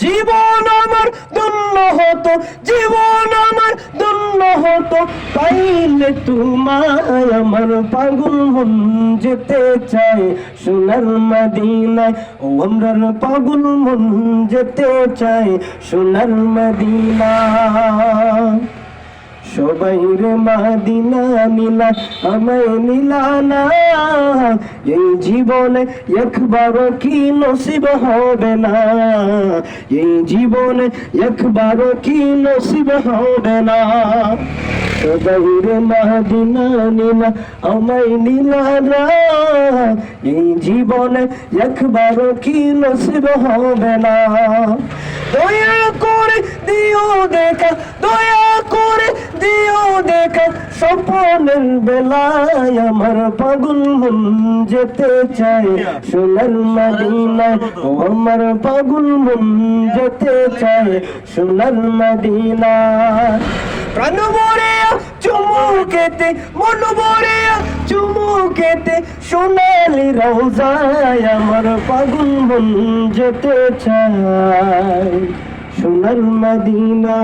জীবন আমার ধন্য হতো, জীবন আমার ধন্য হতো পাইলে তোমায়। আমার পাগল মন যেতে চায় সোনার মদিনায়, ও আমরার পাগল মন যেতে চায় সোনার মদিনা। সবাই রে মদিনা নিলা আমায় নিলা না, এই জীবনে একবারও কি নসিব হবে না, এই জীবনে একবারও কি নসিব হবে না। সবাই রে মদিনা নিলা আমায় নিলা না, এই জীবনে একবারও কি নসিব হবে না। দয়া করে দিও দেখা, দয়া করে দিও দেখা, স্বপ্নের বেলায় আমার পাগল মন যেতে চায় সোনার মদিনায়, ও আমার পাগল মন যেতে চায় সোনার মদিনায়। প্রাণ ভরে চুমুকেতে, মন ভরে চুমুকেতে, সোনালি রওজায় আমার পাগল মন যেতে চায় সোনার মদিনা।